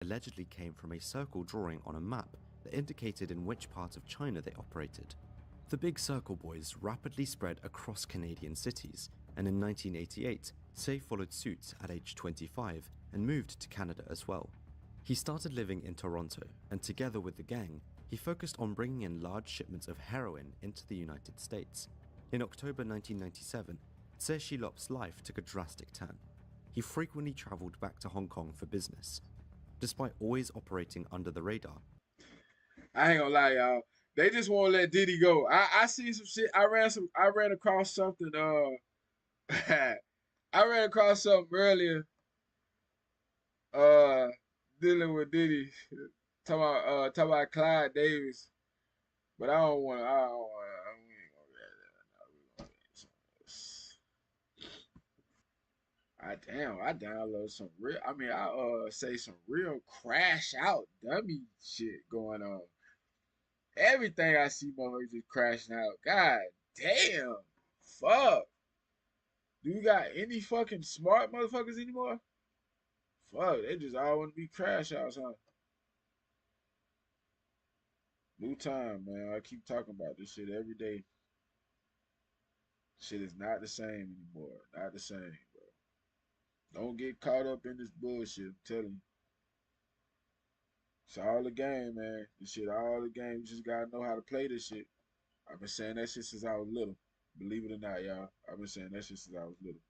allegedly came from a circle drawing on a map that indicated in which part of China they operated. The Big Circle Boys rapidly spread across Canadian cities, and in 1988, Tse followed suit at age 25 and moved to Canada as well. He started living in Toronto, and together with the gang, he focused on bringing in large shipments of heroin into the United States. In October 1997, Tse Shilop's life took a drastic turn. He frequently traveled back to Hong Kong for business. Despite always operating under the radar, I ain't gonna lie, y'all. They just won't let Diddy go. I see some shit. I ran across something. I ran across something earlier. Uh, Dealing with Diddy. Talking about Clyde Davis. But I don't want. I don't want. We ain't gonna get that. No, we gonna get some of this. I download some real. I mean, I say some real crash out dummy shit going on. Everything I see, motherfuckers just crashing out. God damn. Fuck. Do you got any fucking smart motherfuckers anymore? Fuck, they just all want to be crash outs, huh? New time, man. I keep talking about this shit every day. Shit is not the same anymore. Not the same, bro. Don't get caught up in this bullshit. I'm telling you. It's all the game, man. This shit all the game. You just gotta know how to play this shit. I've been saying that shit since I was little. Believe it or not, y'all. I've been saying that shit since I was little.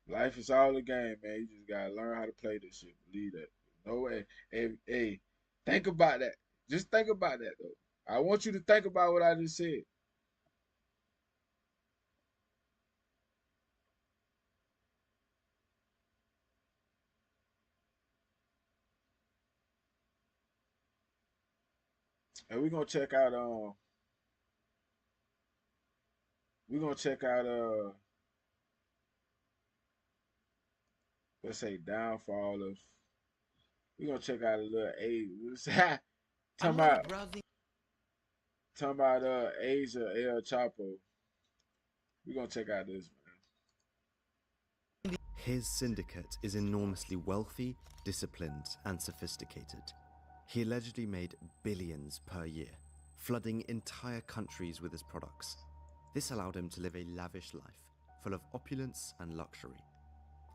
Life is all a game, man. You just gotta learn how to play this shit. Believe that. No way. Hey, think about that. Just think about that though. I want you to think about what I just said. And we're gonna check out let's say downfall of we're gonna check out a little A talking about Asia El Chapo. We're gonna check out this his syndicate is enormously wealthy, disciplined, and sophisticated. He allegedly made billions per year, flooding entire countries with his products. This allowed him to live a lavish life, full of opulence and luxury.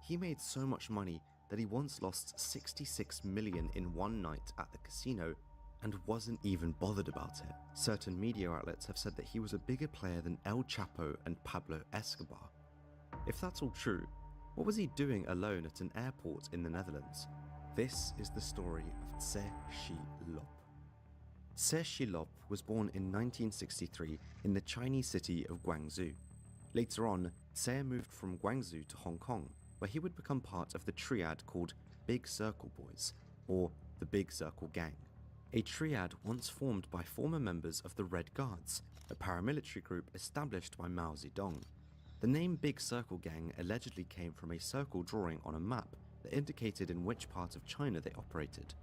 He made so much money that he once lost 66 million in one night at the casino and wasn't even bothered about it. Certain media outlets have said that he was a bigger player than El Chapo and Pablo Escobar. If that's all true, what was he doing alone at an airport in the Netherlands? This is the story of Tse Shilop. Tse Shilop was born in 1963 in the Chinese city of Guangzhou. Later on, Tse moved from Guangzhou to Hong Kong, where he would become part of the triad called Big Circle Boys, or the Big Circle Gang. A triad once formed by former members of the Red Guards, a paramilitary group established by Mao Zedong. The name Big Circle Gang allegedly came from a circle drawing on a map that indicated in which part of China they operated.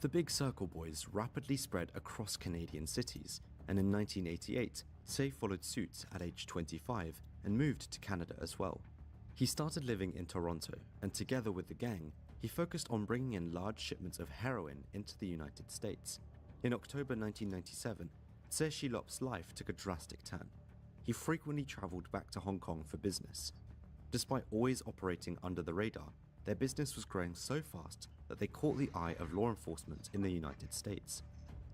The Big Circle Boys rapidly spread across Canadian cities, and in 1988, Tse followed suit at age 25 and moved to Canada as well. He started living in Toronto, and together with the gang, he focused on bringing in large shipments of heroin into the United States. In October 1997, Tse Shilop's life took a drastic turn. He frequently traveled back to Hong Kong for business. Despite always operating under the radar, their business was growing so fast that they caught the eye of law enforcement in the United States.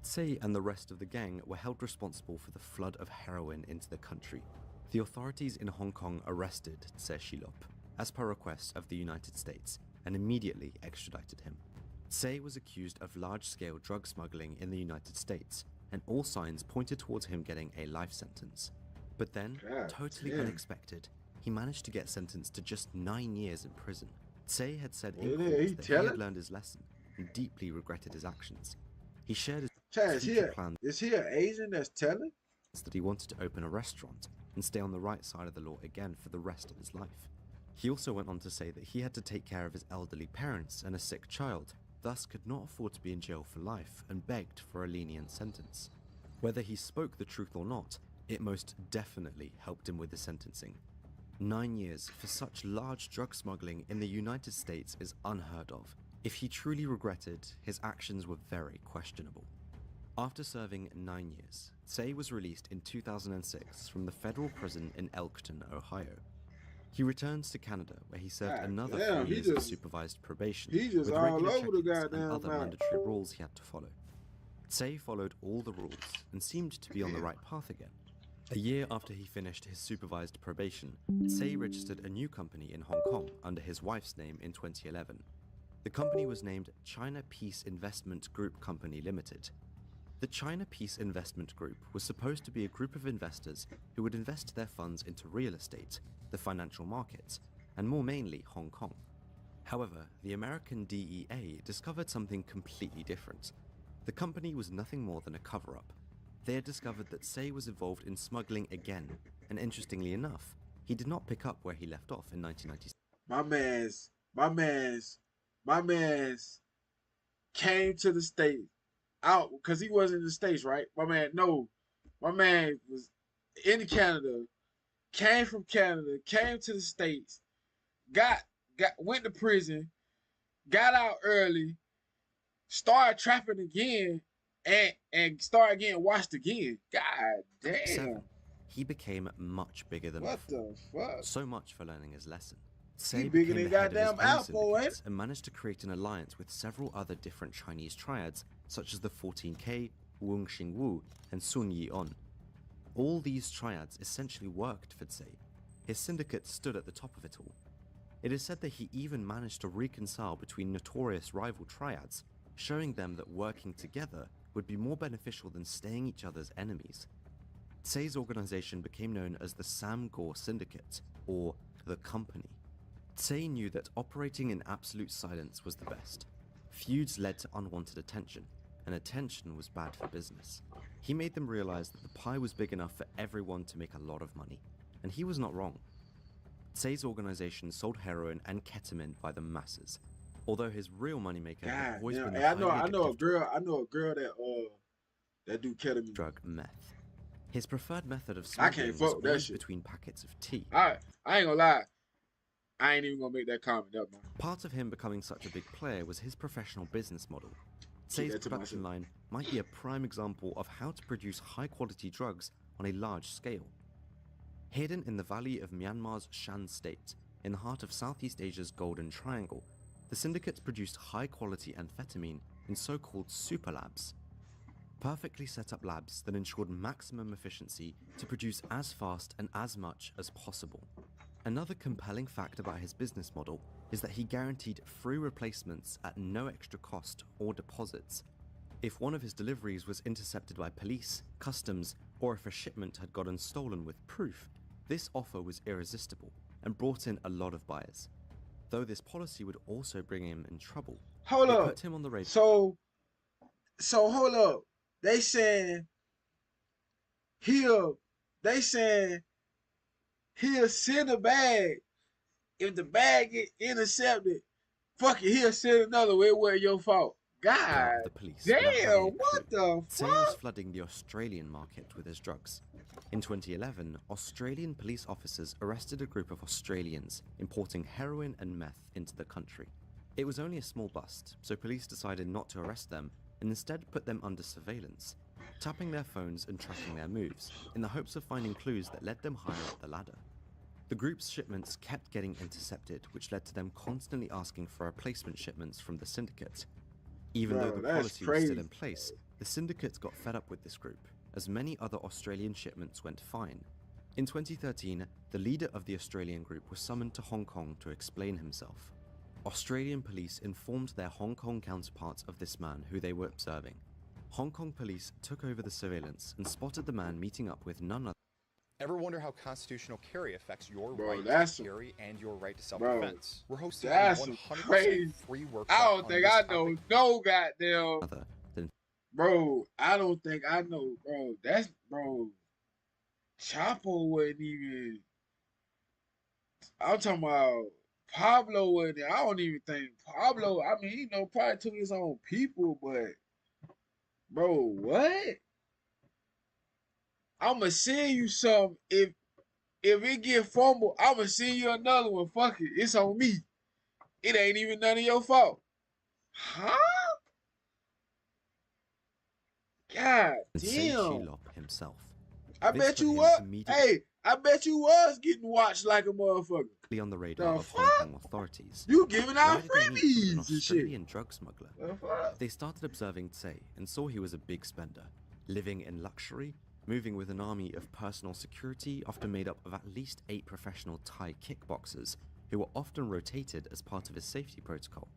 Tse and the rest of the gang were held responsible for the flood of heroin into the country. The authorities in Hong Kong arrested Tse Shilop, as per request of the United States, and immediately extradited him. Tse was accused of large-scale drug smuggling in the United States, and all signs pointed towards him getting a life sentence. But then, God totally damn. unexpected, he managed to get sentenced to just 9 years in prison. Tse had said Yeah, in he court that he telling? had learned his lesson and deeply regretted his actions. He shared his Chad, future plans is he an Asian that's telling? that he wanted to open a restaurant and stay on the right side of the law again for the rest of his life. He also went on to say that he had to take care of his elderly parents and a sick child, thus could not afford to be in jail for life, and begged for a lenient sentence. Whether he spoke the truth or not, it most definitely helped him with the sentencing. 9 years for such large drug smuggling in the United States is unheard of. If he truly regretted, his actions were very questionable. After serving 9 years, Tsay was released in 2006 from the federal prison in Elkton, Ohio. He returns to Canada, where he served God another damn, 3 years of supervised probation, he just with all regular over the check-ins and goddamn other map. mandatory rules he had to follow. Tsay followed all the rules and seemed to be on the right path again. A year after he finished his supervised probation, Tsay registered a new company in Hong Kong under his wife's name in 2011. The company was named China Peace Investment Group Company Limited. The China Peace Investment Group was supposed to be a group of investors who would invest their funds into real estate, the financial markets, and more mainly Hong Kong. However, the American DEA discovered something completely different. The company was nothing more than a cover-up. They had discovered that Tsay was involved in smuggling again, and interestingly enough, he did not pick up where he left off in 1996. My man's came to the States out because he was in the States, right? My man was in Canada, came from Canada, came to the States, went to prison, got out early, started trapping again, and started getting watched again. God damn. He became much bigger than What before. the fuck? So much for learning his lesson. He Tsay bigger became than the head of his goddamn own Apple, syndicates and managed to create an alliance with several other different Chinese triads, such as the 14K, Wung Xingwu, and Sun Yi-on. All these triads essentially worked for Tsay. His syndicate stood at the top of it all. It is said that he even managed to reconcile between notorious rival triads, showing them that working together would be more beneficial than staying each other's enemies. Tsay's organization became known as the Sam Gore Syndicate, or the Company. Tsay knew that operating in absolute silence was the best. Feuds led to unwanted attention, and attention was bad for business. He made them realize that the pie was big enough for everyone to make a lot of money, and he was not wrong. Tsay's organization sold heroin and ketamine by the masses, although his real moneymaker had always been the highly I know a addictive girl that do ketamine. drug meth. His preferred method of I can't smuggling was fuck with that always shit. between packets of tea. I ain't gonna lie. I ain't even gonna make that comment up, man. Part of him becoming such a big player was his professional business model. Keep Tsay's that to production myself. line might be a prime example of how to produce high-quality drugs on a large scale. Hidden in the valley of Myanmar's Shan State, in the heart of Southeast Asia's Golden Triangle, the syndicates produced high-quality amphetamine in so-called super labs. Perfectly set up labs that ensured maximum efficiency to produce as fast and as much as possible. Another compelling fact about his business model is that he guaranteed free replacements at no extra cost or deposits. If one of his deliveries was intercepted by police, customs, or if a shipment had gotten stolen with proof, this offer was irresistible and brought in a lot of buyers. Though this policy would also bring him in trouble. Hold It up. put him on the radar. So hold up. They saying he'll send a bag. If the bag get intercepted, fuck it, he'll send another way. It wasn't your fault. God The police were having a damn, what coup. the Tsay was fuck? flooding the Australian market with his drugs. In 2011, Australian police officers arrested a group of Australians importing heroin and meth into the country. It was only a small bust, so police decided not to arrest them and instead put them under surveillance, tapping their phones and tracking their moves, in the hopes of finding clues that led them higher up the ladder. The group's shipments kept getting intercepted, which led to them constantly asking for replacement shipments from the syndicate. Even though Bro, the that's policy was still crazy. in place, the syndicate got fed up with this group, as many other Australian shipments went fine. In 2013, the leader of the Australian group was summoned to Hong Kong to explain himself. Australian police informed their Hong Kong counterparts of this man who they were observing. Hong Kong police took over the surveillance and spotted the man meeting up with none other. Ever wonder how constitutional carry affects your Bro, right that's to carry and your right to bro, self-defense? We're hosting a that's 100% crazy. free workshop I don't on think this I topic. know no goddamn other than bro. I don't think I know, bro. That's bro. Chapo wasn't even. I'm talking about Pablo wasn't. I don't even think Pablo. I mean, he probably took his own people, but bro, what? I'ma send you some if it get fumbled. I'ma send you another one. Fuck it, it's on me. It ain't even none of your fault. Huh? God and Sei damn. Shilop himself. I This bet put you him what? immediately Hey, I bet you was getting watched like a motherfucker. on the radar The of Hong fuck? Kong authorities. You giving Why out did they meet with an freebies and shit. Australian drug smuggler? The fuck? They started observing Tsei and saw he was a big spender, living in luxury, moving with an army of personal security often made up of at least 8 professional Thai kickboxers who were often rotated as part of his safety protocol.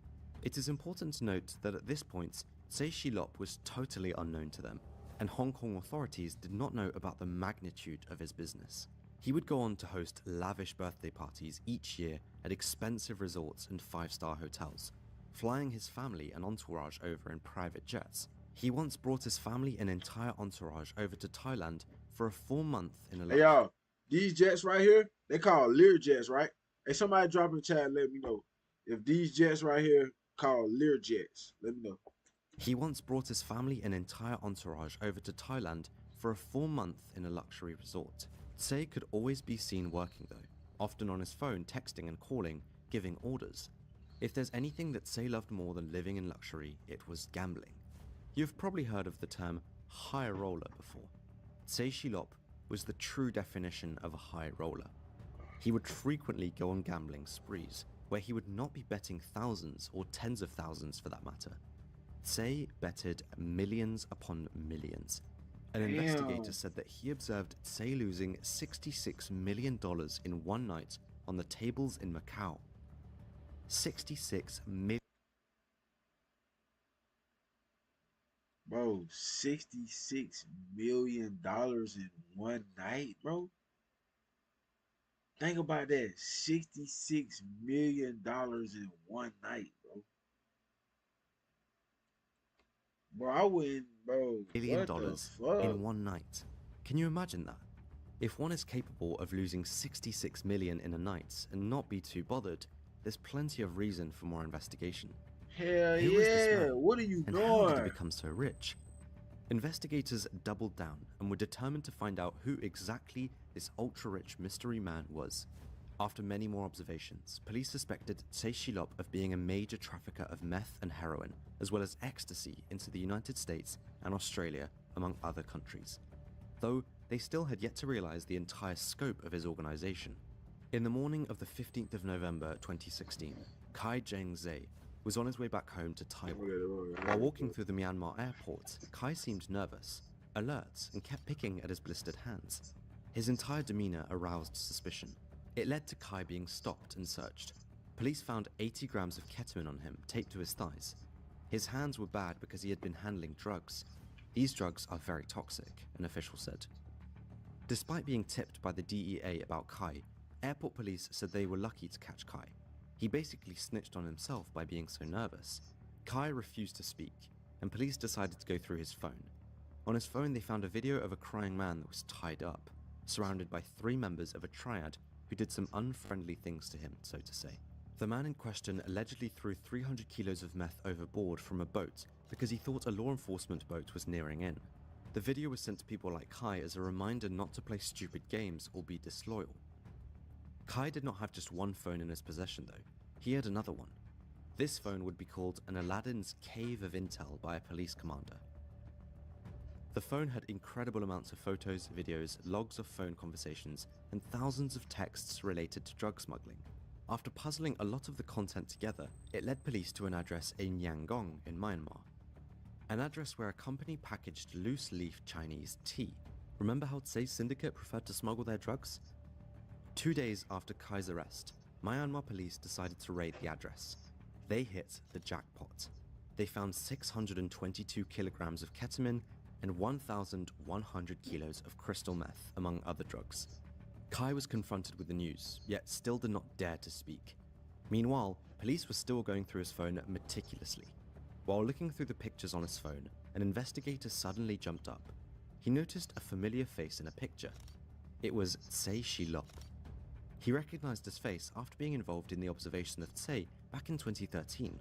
It is important to note that at this point, Tsei Shilop was totally unknown to them, and Hong Kong authorities did not know about the magnitude of his business. He would go on to host lavish birthday parties each year at expensive resorts and 5-star hotels, flying his family and entourage over in private jets. He once brought his family and entire entourage over to Thailand for a full month in a Hey y'all, these jets right here, they call Lear jets, right? Hey, somebody drop in the chat, let me know if these jets right here called Lear jets. Let me know. He once brought his family and entire entourage over to Thailand for a full month in a luxury resort. Tsei could always be seen working though, often on his phone texting and calling, giving orders. If there's anything that Tsei loved more than living in luxury, it was gambling. You've probably heard of the term high roller before. Tsei Shilop was the true definition of a high roller. He would frequently go on gambling sprees, where he would not be betting thousands or tens of thousands for that matter. Tsei betted millions upon millions. An investigator said that he observed Tsei losing $66 million in one night on the tables in Macau. $66 million. Bro, $66 million in one night, bro. Think about that. $66 million in one night, bro. Bro, I wouldn't, bro. What the fuck? In one night. Can you imagine that? If one is capable of losing 66 million in a night and not be too bothered, there's plenty of reason for more investigation. Hell Who was this yeah. man? What are you And how did he doing? become so rich? Investigators doubled down and were determined to find out who exactly this ultra-rich mystery man was. After many more observations, police suspected Tsei Shilop of being a major trafficker of meth and heroin, as well as ecstasy into the United States and Australia, among other countries. Though they still had yet to realize the entire scope of his organization. In the morning of the 15th of November 2016, Kai Zheng-zhe was on his way back home to Taiwan. While walking through the Myanmar airport, Kai seemed nervous, alert, and kept picking at his blistered hands. His entire demeanor aroused suspicion. It led to Kai being stopped and searched. Police found 80 grams of ketamine on him, taped to his thighs. His hands were bad because he had been handling drugs. These drugs are very toxic, an official said. Despite being tipped by the DEA about Kai, airport police said they were lucky to catch Kai. He basically snitched on himself by being so nervous. Kai refused to speak, and police decided to go through his phone. On his phone, they found a video of a crying man that was tied up, surrounded by 3 members of a triad who did some unfriendly things to him, so to say. The man in question allegedly threw 300 kilos of meth overboard from a boat because he thought a law enforcement boat was nearing in. The video was sent to people like Kai as a reminder not to play stupid games or be disloyal. Kai did not have just one phone in his possession though, he had another one. This phone would be called an Aladdin's Cave of Intel by a police commander. The phone had incredible amounts of photos, videos, logs of phone conversations, and thousands of texts related to drug smuggling. After puzzling a lot of the content together, it led police to an address in Yangon in Myanmar. An address where a company packaged loose-leaf Chinese tea. Remember how Tsei's syndicate preferred to smuggle their drugs? 2 days after Kai's arrest, Myanmar police decided to raid the address. They hit the jackpot. They found 622 kilograms of ketamine and 1,100 kilos of crystal meth, among other drugs. Kai was confronted with the news, yet still did not dare to speak. Meanwhile, police were still going through his phone meticulously. While looking through the pictures on his phone, an investigator suddenly jumped up. He noticed a familiar face in a picture. It was Tsei Shilop. He recognized his face after being involved in the observation of Tsei back in 2013.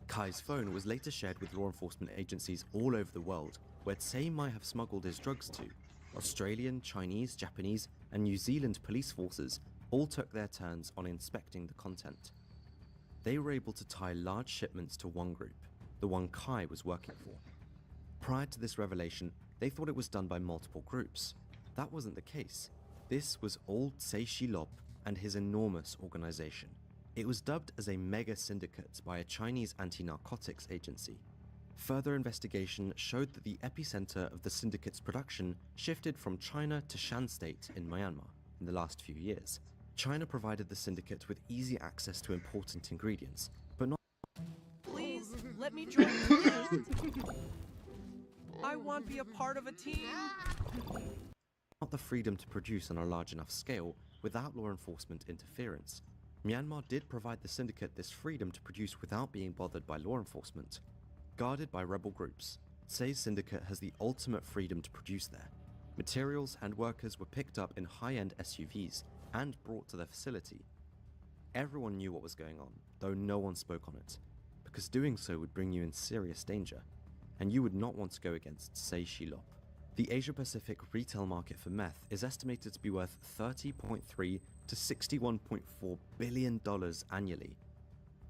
Kai's phone was later shared with law enforcement agencies all over the world, where Tsei might have smuggled his drugs to. Australian, Chinese, Japanese, and New Zealand police forces all took their turns on inspecting the content. they were able to tie large shipments to one group, the one Kai was working for. Prior to this revelation, they thought it was done by multiple groups. That wasn't the case. This was all Tsai Shilop and his enormous organization. It was dubbed as a mega syndicate by a Chinese anti-narcotics agency. Further investigation showed that the epicenter of the syndicate's production shifted from China to Shan State in Myanmar in the last few years. China provided the syndicate with easy access to important ingredients, but not Please, let me join the list. I want to be a part of a team. the freedom to produce on a large enough scale without law enforcement interference. Myanmar did provide the syndicate this freedom to produce without being bothered by law enforcement. Guarded by rebel groups, Tsai's syndicate has the ultimate freedom to produce there. Materials and workers were picked up in high-end SUVs and brought to their facility. Everyone knew what was going on, though no one spoke on it, because doing so would bring you in serious danger, and you would not want to go against Tsai Shilop. The Asia-Pacific retail market for meth is estimated to be worth $30.3 to $61.4 billion annually.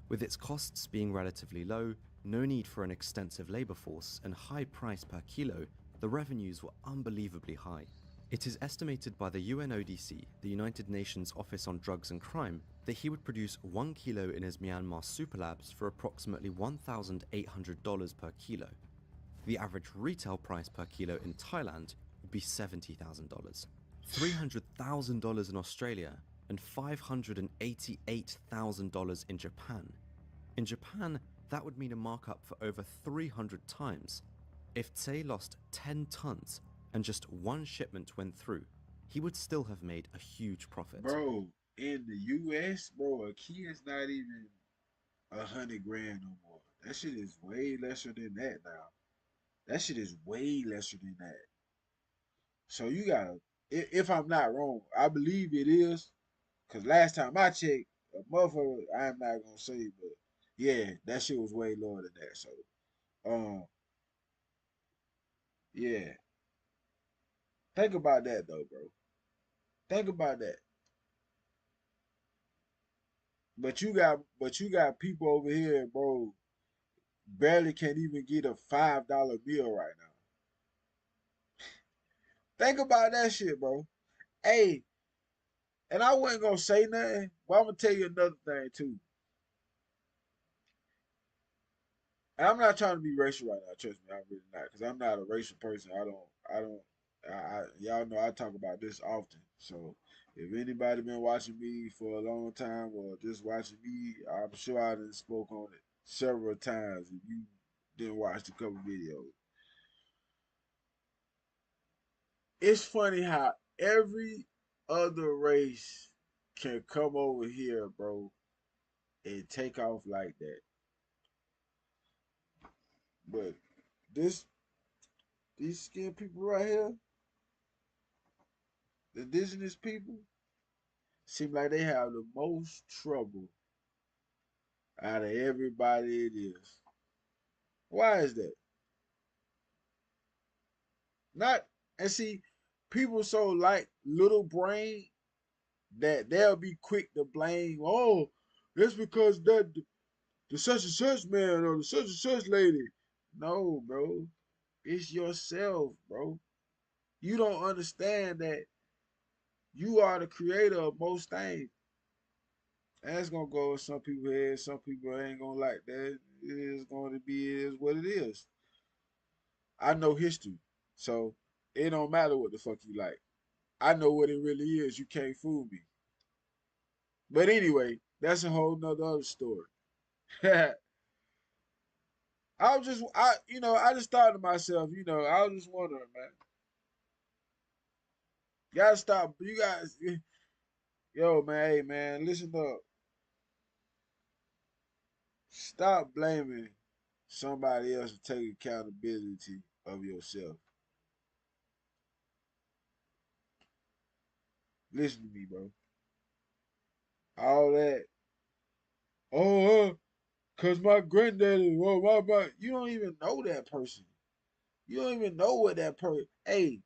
With its costs being relatively low, no need for an extensive labor force, and high price per kilo, the revenues were unbelievably high. It is estimated by the UNODC, the United Nations Office on Drugs and Crime, that he would produce 1 kilo in his Myanmar superlabs for approximately $1,800 per kilo. The average retail price per kilo in Thailand would be $70,000, $300,000 in Australia, and $588,000 in Japan. In Japan, that would mean a markup for over 300 times. If Tsai lost 10 tons and just one shipment went through, he would still have made a huge profit. Bro, in the US, bro, a key is not even 100 grand no more. That shit is way lesser than that now. That shit is way lesser than that. So you gotta, if I'm not wrong, I believe it is, cause last time I checked, a motherfucker, I'm not gonna say, but yeah, that shit was way lower than that. So, yeah, think about that though, bro. Think about that. But you got people over here, bro, barely can't even get a $5 meal right now. Think about that shit, bro. Hey, and I wasn't gonna say nothing, but I'm gonna tell you another thing too. And I'm not trying to be racial right now, trust me, I'm really not, because I'm not a racial person. Y'all know I talk about this often. So if anybody been watching me for a long time or just watching me, I'm sure I done spoke on it several times if you didn't watch the couple videos. It's funny how every other race can come over here, bro, and take off like that. But these skin people right here, the indigenous people, seem like they have the most trouble out of everybody it is. Why is that? Not, and see, people so like little brain that they'll be quick to blame, oh, that's because that the such and such man or the such and such lady. No, bro. It's yourself, bro. You don't understand that you are the creator of most things. And that's gonna go with some people's head. Some people ain't gonna like that. It is going to be it is what it is. I know history. So it don't matter what the fuck you like. I know what it really is. You can't fool me. But anyway, that's a whole nother other story. I just thought to myself, I was just wondering, man. You gotta stop. You guys, yo, man, hey, man, listen up. Stop blaming somebody else and take accountability of yourself. Listen to me, bro. All that, cause my granddaddy, you don't even know that person. You don't even know what that person. Hey,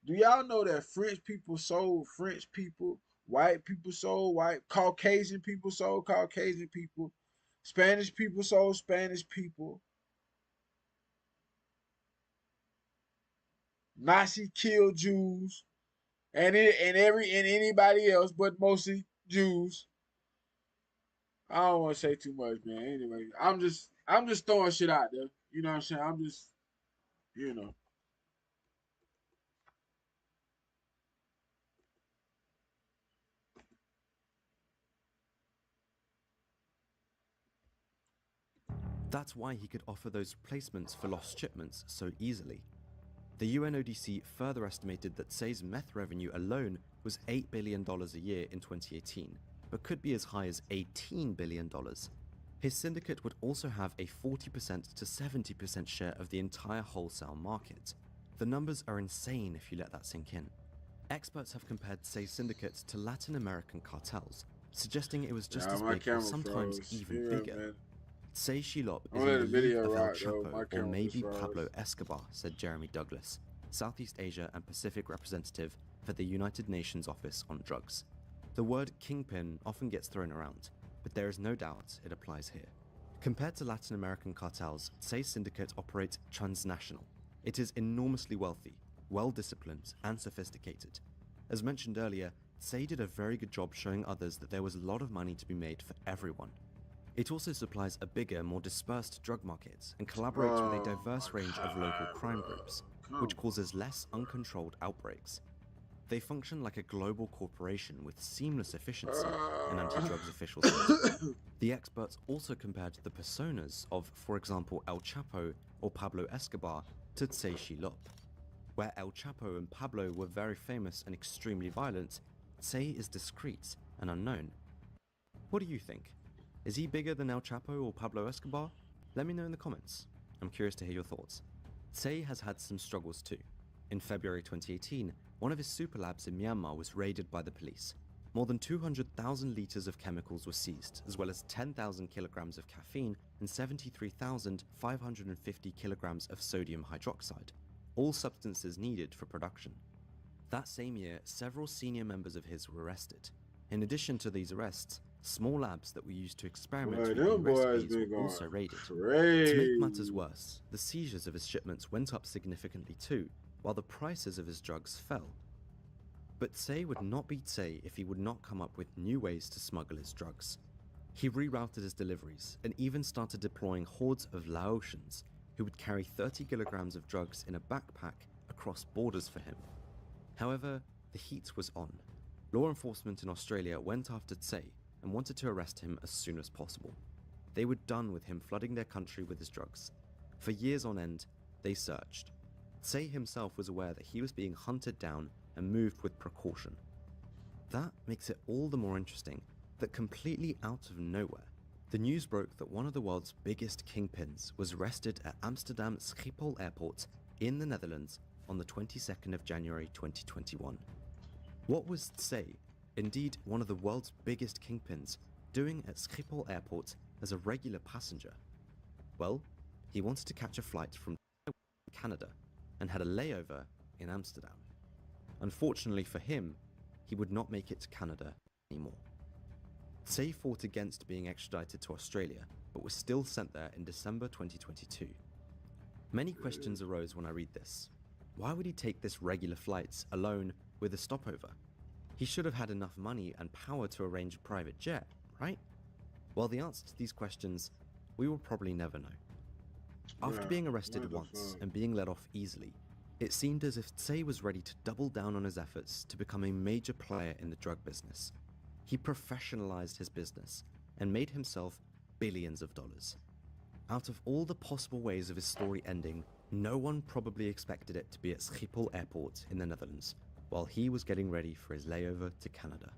do y'all know that French people sold French people, white people sold white, Caucasian people sold Caucasian people? Spanish people sold Spanish people. Nazi killed Jews and anybody else, but mostly Jews. I don't want to say too much, man. Anyway, I'm just throwing shit out there. You know what I'm saying? I'm just, you know. That's why he could offer those replacements for lost shipments so easily. The UNODC further estimated that Tsay's meth revenue alone was $8 billion a year in 2018, but could be as high as $18 billion. His syndicate would also have a 40% to 70% share of the entire wholesale market. The numbers are insane if you let that sink in. Experts have compared Tsay's syndicate to Latin American cartels, suggesting it was just as big or sometimes even bigger. Tsay Shilop is in the league of El Chapo or maybe Pablo Escobar, said Jeremy Douglas, Southeast Asia and Pacific representative for the United Nations Office on Drugs. The word kingpin often gets thrown around, but there is no doubt it applies here. Compared to Latin American cartels, Tsay's syndicate operates transnational. It is enormously wealthy, well-disciplined and sophisticated. As mentioned earlier, Tsay did a very good job showing others that there was a lot of money to be made for everyone. It also supplies a bigger, more dispersed drug market and collaborates with a diverse range of local crime groups, which causes less uncontrolled outbreaks. They function like a global corporation with seamless efficiency, an anti-drugs official said. The experts also compared the personas of, for example, El Chapo or Pablo Escobar to Tsay Shilop. Where El Chapo and Pablo were very famous and extremely violent, Tsay is discreet and unknown. What do you think? Is he bigger than El Chapo or Pablo Escobar? Let me know in the comments. I'm curious to hear your thoughts. Tsay has had some struggles too. In February 2018, one of his super labs in Myanmar was raided by the police. More than 200,000 litres of chemicals were seized, as well as 10,000 kilograms of caffeine and 73,550 kilograms of sodium hydroxide, all substances needed for production. That same year, several senior members of his were arrested. In addition to these arrests, small labs that were used to experiment with new recipes were also raided. To make matters worse, the seizures of his shipments went up significantly too, while the prices of his drugs fell. But Tsay would not be Tsay if he would not come up with new ways to smuggle his drugs. He rerouted his deliveries and even started deploying hordes of Laotians who would carry 30 kilograms of drugs in a backpack across borders for him. However, the heat was on. Law enforcement in Australia went after Tsay and wanted to arrest him as soon as possible. They were done with him flooding their country with his drugs. For years on end, they searched. Tsay himself was aware that he was being hunted down and moved with precaution. That makes it all the more interesting that completely out of nowhere, the news broke that one of the world's biggest kingpins was arrested at Amsterdam Schiphol Airport in the Netherlands on the 22nd of January 2021. What was Tsay, indeed one of the world's biggest kingpins, doing at Schiphol Airport as a regular passenger? Well, he wanted to catch a flight from Canada and had a layover in Amsterdam. Unfortunately for him, he would not make it to Canada anymore. Tsay fought against being extradited to Australia, but was still sent there in December 2022. Many questions arose when I read this. Why would he take this regular flight alone with a stopover? He should have had enough money and power to arrange a private jet, right? Well, the answer to these questions, we will probably never know. After being arrested once and being let off easily, it seemed as if Tsay was ready to double down on his efforts to become a major player in the drug business. He professionalized his business and made himself billions of dollars. Out of all the possible ways of his story ending, no one probably expected it to be at Schiphol Airport in the Netherlands, while he was getting ready for his layover to Canada.